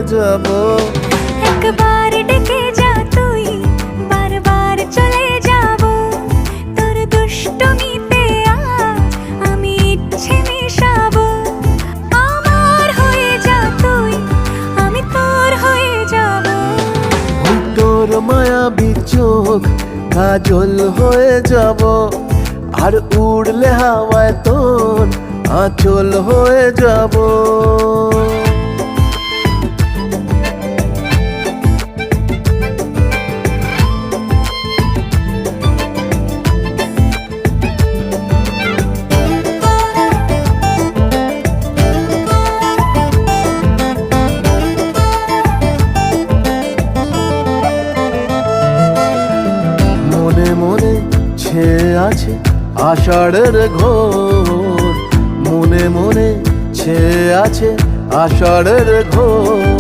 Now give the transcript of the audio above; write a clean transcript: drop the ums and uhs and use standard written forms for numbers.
যাব। একবার ডেকে যা তুই, বারবার চলে যাব। তোর দুষ্টুমিতে আজ আমি ইচ্ছে মেশাবো। আমার হয়ে যা তুই, আমি তোর হয়ে যাব। ওই তোর মায়াবী চোখ কাজল হয়ে যাব, আর উড়লে হাওয়ায় তোর আঁচল হয়ে যাব। মনে মনে ছেয়ে আছে আষাঢ়ের ঘোর, মনে মনে ছেয়ে আছে আষাঢ়ের ঘোর।